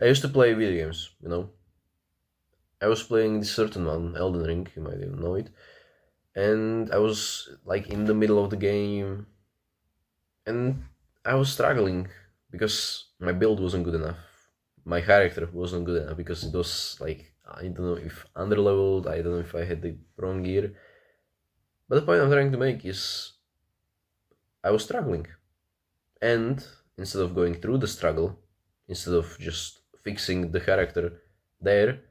I used to play video games. I was playing this certain one, Elden Ring, you might even know it, and I was like in the middle of the game, and I was struggling because my build wasn't good enough. My character wasn't good enough because it was like I don't know if underleveled. I don't know if I had the wrong gear. But the point I'm trying to make is I was struggling, and instead of going through the struggle, instead of just fixing the character there,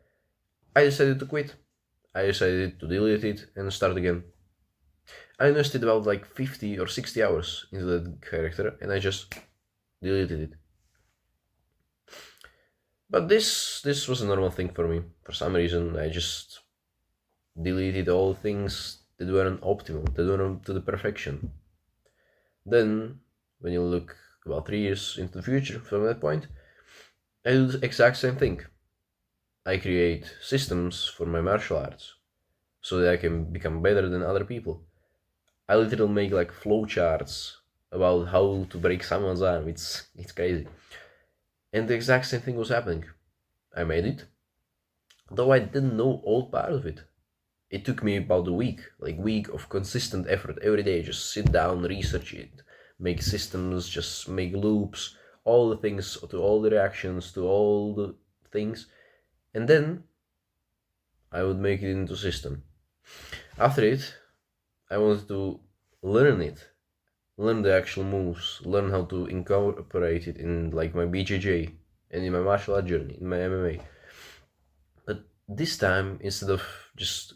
I decided to quit. I decided to delete it and start again. I invested about like 50 or 60 hours into that character and I just deleted it. But this was a normal thing for me. For some reason, I just deleted all things that weren't optimal, that weren't to the perfection. Then, when you look about 3 years into the future from that point, I do the exact same thing. I create systems for my martial arts so that I can become better than other people. I literally make like flowcharts about how to break someone's arm. It's crazy. And the exact same thing was happening. I made it, though I didn't know all part of it. It took me about a week, like week of consistent effort every day. Just sit down, research it, make systems, just make loops, all the things, to all the reactions, to all the things, and then I would make it into system. After it, I wanted to learn it, learn the actual moves, learn how to incorporate it in like my BJJ and in my martial art journey, in my MMA. But this time, instead of just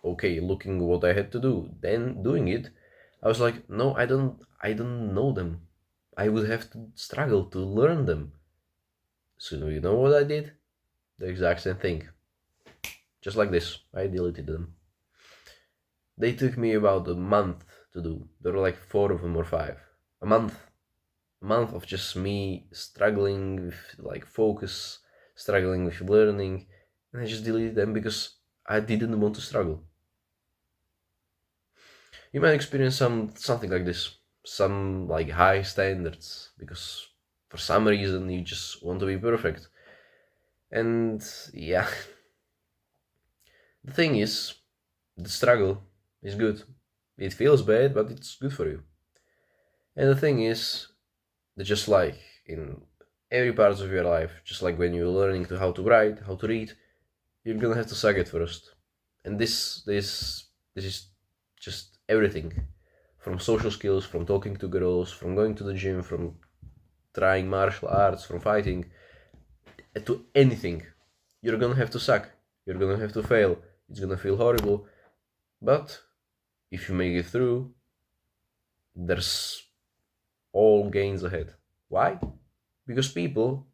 okay looking what I had to do, then doing it, I was like, no, I don't know them. I would have to struggle to learn them. So you know what I did? The exact same thing. Just like this. I deleted them. They took me about a month to do. There were like four of them or five. A month. A month of just me struggling with like focus, struggling with learning, and I just deleted them because I didn't want to struggle. You might experience something like this, some like high standards because for some reason you just want to be perfect. And yeah, the thing is, the struggle is good. It feels bad, but it's good for you. And the thing is, that just like in every part of your life, just like when you're learning to how to write, how to read, you're gonna have to suck it first. And this is just everything. From social skills, from talking to girls, from going to the gym, from trying martial arts, from fighting, to anything. You're gonna have to suck. You're gonna have to fail. It's gonna feel horrible. But if you make it through, there's all gains ahead. Why? Because people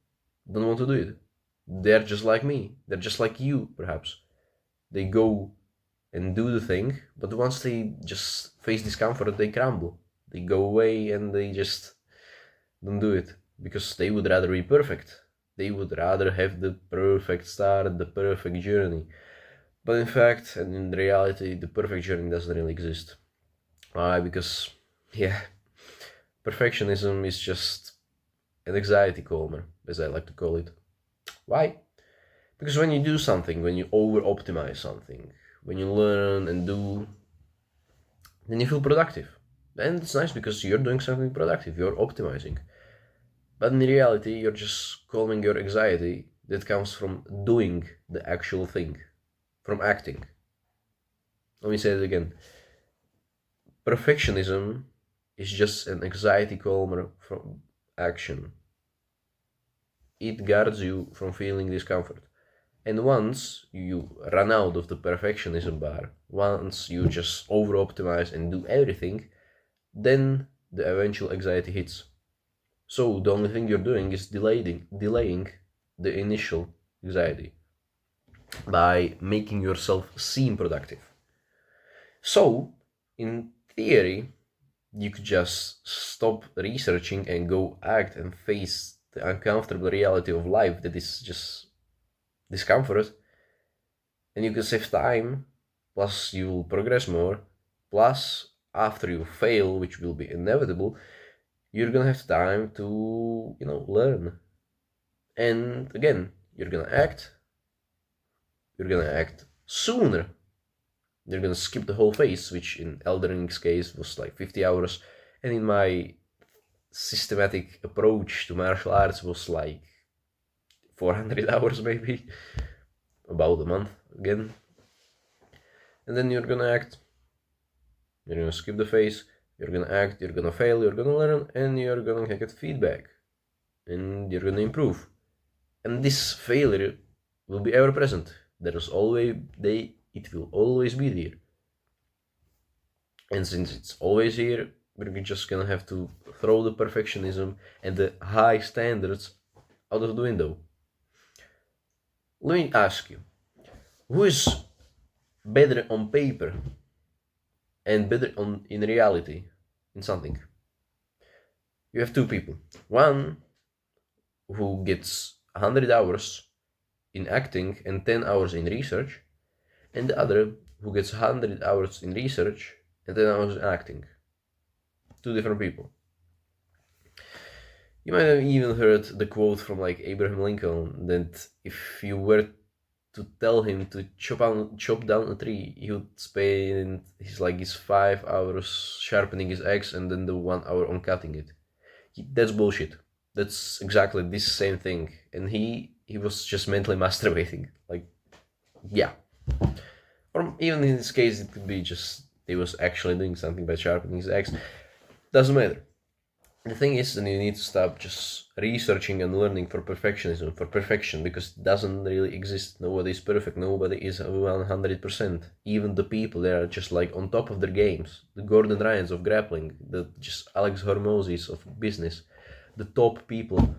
don't want to do it. They're just like me. They're just like you, perhaps. They go and do the thing, but once they just face discomfort, they crumble. They go away and they just don't do it because they would rather be perfect. They would rather have the perfect start, the perfect journey. But in fact, and in reality, the perfect journey doesn't really exist. Why? Because, yeah, perfectionism is just an anxiety calmer, as I like to call it. Why? Because when you do something, when you over optimize something, when you learn and do, then you feel productive. And it's nice because you're doing something productive, you're optimizing. But in reality, you're just calming your anxiety that comes from doing the actual thing, from acting. Let me say it again. Perfectionism is just an anxiety calmer from action. It guards you from feeling discomfort. And once you run out of the perfectionism bar, once you just over optimize and do everything, then the eventual anxiety hits. So the only thing you're doing is delaying the initial anxiety by making yourself seem productive. So, in theory, you could just stop researching and go act and face the uncomfortable reality of life that is just discomfort, and you can save time, plus you'll progress more, plus after you fail, which will be inevitable, you're gonna have time to learn. And again, you're gonna act sooner. You're gonna skip the whole phase, which in Elden Ring's case was like 50 hours, and in my systematic approach to martial arts was like 400 hours maybe, about a month again. And then you're gonna skip the phase, you're gonna act, you're gonna fail, you're gonna learn, and you're gonna get feedback, and you're gonna improve. And this failure will be ever present. It will always be there. And since it's always here, we're just gonna have to throw the perfectionism and the high standards out of the window. Let me ask you, who is better on paper and better in reality in something? You have two people. One who gets 100 hours in acting and 10 hours in research, and the other who gets 100 hours in research and 10 hours in acting. Two different people. You might have even heard the quote from like Abraham Lincoln that if you were to tell him to chop down a tree, he would spend his 5 hours sharpening his axe and then the 1 hour on cutting it. That's bullshit. That's exactly this same thing, and he was just mentally masturbating. Like, yeah. Or even in this case, it could be just he was actually doing something by sharpening his axe. Doesn't matter. The thing is, then you need to stop just researching and learning for perfection, because it doesn't really exist. Nobody is perfect. Nobody is 100%. Even the people that are just like on top of their games, the Gordon Ryans of grappling, the just Alex Hormozis of business, the top people,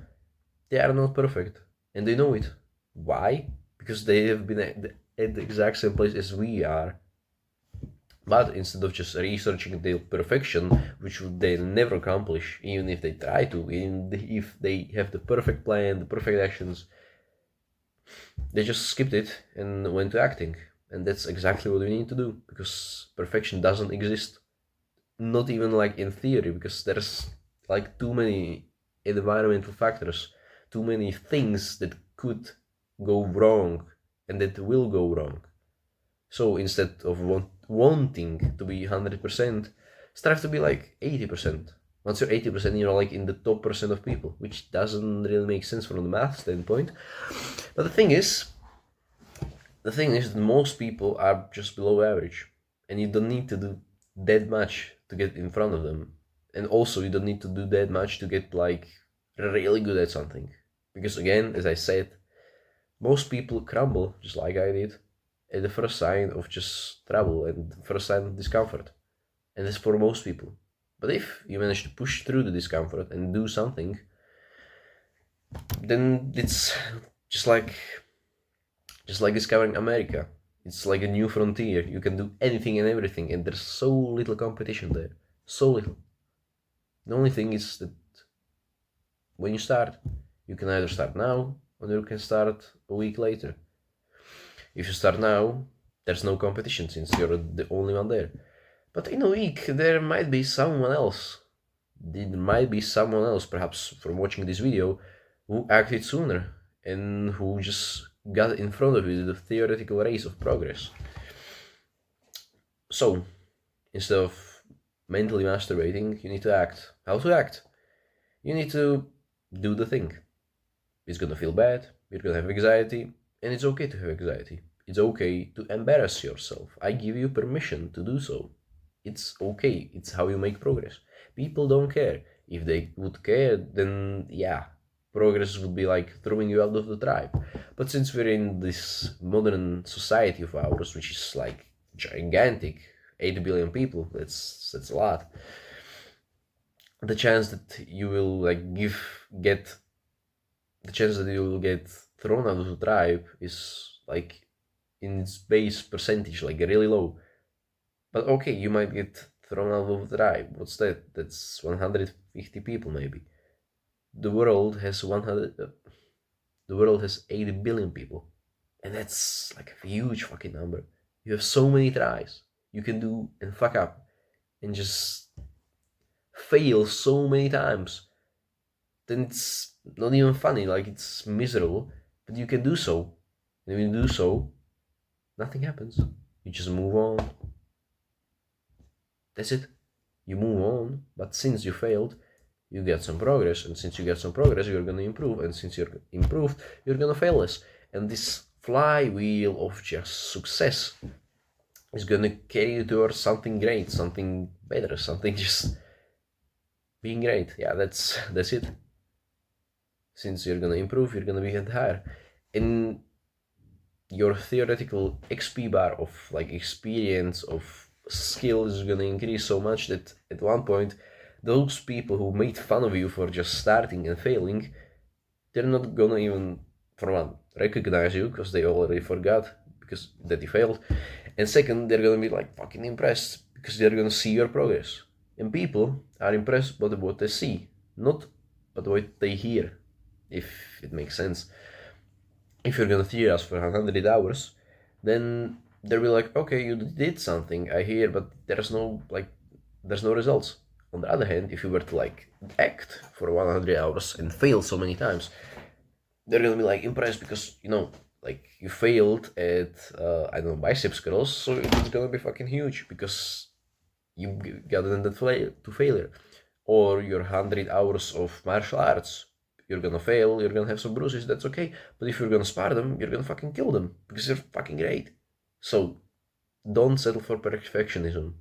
they are not perfect, and they know it. Why? Because they have been at the exact same place as we are. But instead of just researching the perfection, which they never accomplish, even if they try to, even if they have the perfect plan, the perfect actions, they just skipped it and went to acting. And that's exactly what we need to do, because perfection doesn't exist. Not even like in theory, because there's like too many environmental factors, too many things that could go wrong and that will go wrong. So instead of wanting to be 100%, strive to be like 80%. Once you're 80%, you're like in the top percent of people, which doesn't really make sense from the math standpoint. But the thing is that most people are just below average, and you don't need to do that much to get in front of them. And also, you don't need to do that much to get like really good at something. Because again, as I said, most people crumble just like I did at the first sign of just trouble and the first sign of discomfort. And that's for most people. But if you manage to push through the discomfort and do something, then it's just like discovering America. It's like a new frontier. You can do anything and everything, and there's so little competition there. So little. The only thing is that when you start, you can either start now or you can start a week later. If you start now, there's no competition since you're the only one there. But in a week, there might be someone else. There might be someone else, perhaps from watching this video, who acted sooner and who just got in front of you the theoretical race of progress. So, instead of mentally masturbating, you need to act. How to act? You need to do the thing. It's gonna feel bad, you're gonna have anxiety, and it's okay to have anxiety. It's okay to embarrass yourself. I give you permission to do so. It's okay, it's how you make progress. People don't care. If they would care, then yeah, progress would be like throwing you out of the tribe. But since we're in this modern society of ours, which is like gigantic, 8 billion people, that's a lot. The chance that you will get the chance that you will get thrown out of the tribe is like in its base percentage, like really low. But okay, you might get thrown out of the tribe. What's that? That's 150 people maybe. The world has 100. The world has 80 billion people, and that's like a huge fucking number. You have so many tries you can do and fuck up, and just fail so many times. Then not even funny, like it's miserable, but you can do so. And when you do so, nothing happens. You just move on. That's it. You move on, but since you failed, you get some progress, and since you get some progress, you're gonna improve, and since you're improved, you're gonna fail less. And this flywheel of just success is gonna carry you towards something great, something better, something just being great. Yeah, that's it. Since you're gonna improve, you're gonna be higher. And your theoretical XP bar of like experience of skill is gonna increase so much that at one point those people who made fun of you for just starting and failing, they're not gonna even for one recognize you because they already forgot because that you failed. And second, they're gonna be like fucking impressed because they're gonna see your progress. And people are impressed by what they see, not by what they hear, if it makes sense. If you're gonna theorize for 100 hours, then they'll be like, okay, you did something, I hear, but there's no results. On the other hand, if you were to like act for 100 hours and fail so many times, they're gonna be like impressed because like you failed at I don't know biceps curls, so it's gonna be fucking huge because you got ended to failure, or your 100 hours of martial arts. You're gonna fail, you're gonna have some bruises, that's okay. But if you're gonna spar them, you're gonna fucking kill them because they're fucking great. So don't settle for perfectionism.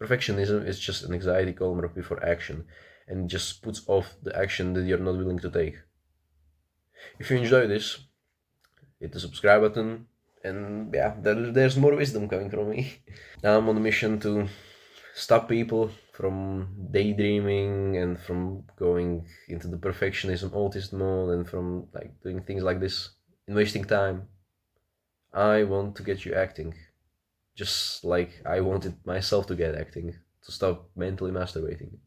Perfectionism is just an anxiety column before action and just puts off the action that you're not willing to take. If you enjoy this, hit the subscribe button, and yeah, there's more wisdom coming from me. I'm on a mission to stop people from daydreaming and from going into the perfectionism autist mode and from like doing things like this and wasting time. I want to get you acting, just like I wanted myself to get acting, to stop mentally masturbating.